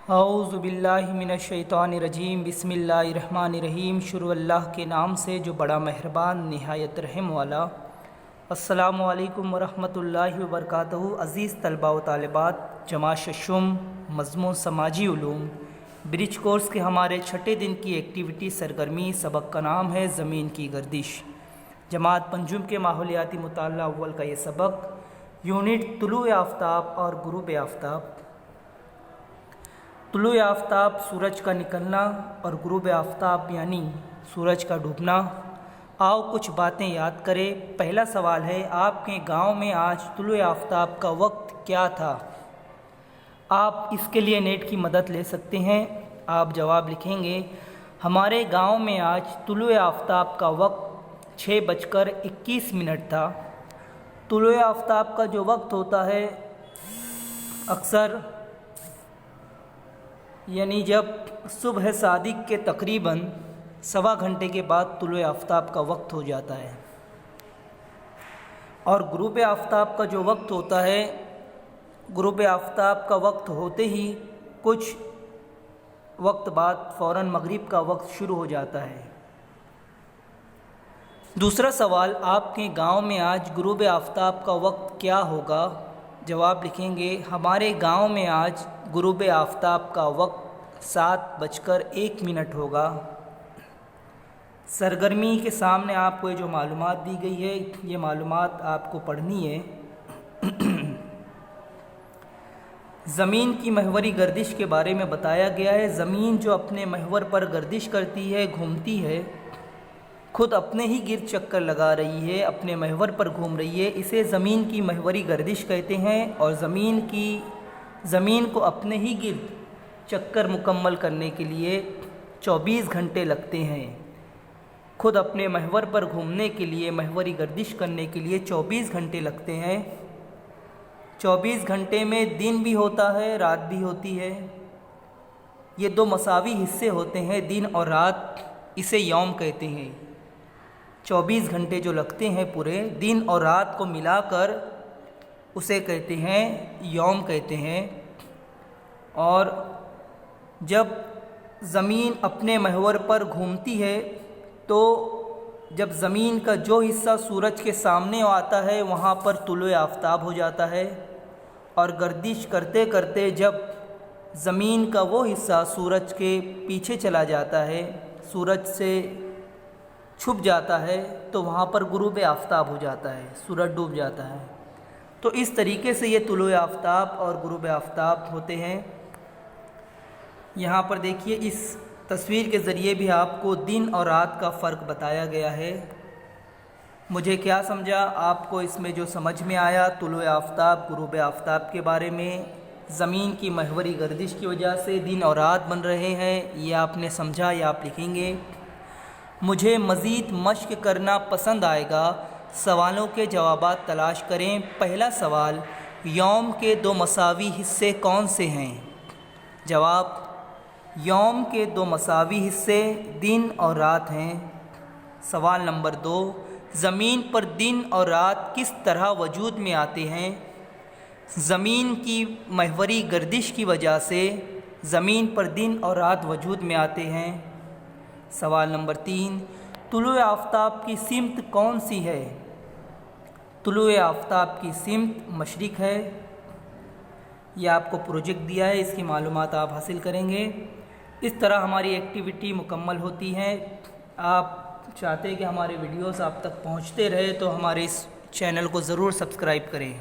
اعوذ باللہ من الشیطان الرجیم بسم اللہ الرحمن الرحیم۔ شروع اللہ کے نام سے جو بڑا مہربان نہایت رحم والا۔ السلام علیکم ورحمۃ اللہ وبرکاتہ۔ عزیز طلباء و طالبات، جماعت ششم مضمون سماجی علوم برج کورس کے ہمارے چھٹے دن کی ایکٹیویٹی سرگرمی سبق کا نام ہے زمین کی گردش۔ جماعت پنجم کے ماحولیاتی مطالعہ اول کا یہ سبق یونٹ طلوع آفتاب اور غروب آفتاب۔ طلوع آفتاب سورج کا نکلنا اور غروب آفتاب یعنی سورج کا ڈوبنا۔ آؤ کچھ باتیں یاد کریں۔ پہلا سوال ہے، آپ کے گاؤں میں آج طلوع آفتاب کا وقت کیا تھا؟ آپ اس کے لیے نیٹ کی مدد لے سکتے ہیں۔ آپ جواب لکھیں گے، ہمارے گاؤں میں آج طلوع آفتاب کا وقت 6:21 تھا۔ طلوع آفتاب کا جو وقت ہوتا ہے اکثر یعنی جب صبح صادق کے تقریباً 1.25 گھنٹے کے بعد طلوع آفتاب کا وقت ہو جاتا ہے، اور غروب آفتاب کا جو وقت ہوتا ہے، غروب آفتاب کا وقت ہوتے ہی کچھ وقت بعد فوراً مغرب کا وقت شروع ہو جاتا ہے۔ دوسرا سوال، آپ کے گاؤں میں آج غروب آفتاب کا وقت کیا ہوگا؟ جواب لکھیں گے، ہمارے گاؤں میں آج غروب آفتاب کا وقت 7:01 ہوگا۔ سرگرمی کے سامنے آپ کو یہ جو معلومات دی گئی ہے، یہ معلومات آپ کو پڑھنی ہے۔ زمین کی محوری گردش کے بارے میں بتایا گیا ہے۔ زمین جو اپنے محور پر گردش کرتی ہے، گھومتی ہے، خود اپنے ہی گرد چکر لگا رہی ہے، اپنے محور پر گھوم رہی ہے، اسے زمین کی محوری گردش کہتے ہیں۔ اور زمین کو اپنے ہی گرد چکر مکمل کرنے کے لیے 24 گھنٹے لگتے ہیں۔ خود اپنے محور پر گھومنے کے لیے، محوری گردش کرنے کے لیے 24 گھنٹے لگتے ہیں۔ 24 گھنٹے میں دن بھی ہوتا ہے، رات بھی ہوتی ہے۔ یہ دو مساوی حصے ہوتے ہیں، دن اور رات، اسے یوم کہتے ہیں۔ 24 گھنٹے جو لگتے ہیں پورے دن اور رات کو ملا کر اسے کہتے ہیں یوم کہتے ہیں۔ اور جب زمین اپنے محور پر گھومتی ہے تو جب زمین کا جو حصہ سورج کے سامنے آتا ہے وہاں پر طلوع آفتاب ہو جاتا ہے، اور گردش کرتے کرتے جب زمین کا وہ حصہ سورج کے پیچھے چلا جاتا ہے، سورج سے چھپ جاتا ہے، تو وہاں پر غروب آفتاب ہو جاتا ہے، سورج ڈوب جاتا ہے۔ تو اس طریقے سے یہ طلوع آفتاب اور غروب آفتاب ہوتے ہیں۔ یہاں پر دیکھیے، اس تصویر کے ذریعے بھی آپ کو دن اور رات کا فرق بتایا گیا ہے۔ مجھے کیا سمجھا آپ کو اس میں جو سمجھ میں آیا طلوع آفتاب غروب آفتاب کے بارے میں؟ زمین کی محوری گردش کی وجہ سے دن اور رات بن رہے ہیں، یہ آپ نے سمجھا، یا آپ لکھیں گے، مجھے مزید مشق کرنا پسند آئے گا۔ سوالوں کے جوابات تلاش کریں۔ پہلا سوال، یوم کے دو مساوی حصے کون سے ہیں؟ جواب، یوم کے دو مساوی حصے دن اور رات ہیں۔ سوال نمبر 2، زمین پر دن اور رات کس طرح وجود میں آتے ہیں؟ زمین کی محوری گردش کی وجہ سے زمین پر دن اور رات وجود میں آتے ہیں۔ سوال نمبر 3، طلوع آفتاب کی سمت کون سی ہے؟ طلوع آفتاب کی سمت مشرق ہے۔ یہ آپ کو پروجیکٹ دیا ہے، اس کی معلومات آپ حاصل کریں گے۔ اس طرح ہماری ایکٹیویٹی مکمل ہوتی ہے۔ آپ چاہتے ہیں کہ ہمارے ویڈیوز آپ تک پہنچتے رہے تو ہمارے اس چینل کو ضرور سبسکرائب کریں۔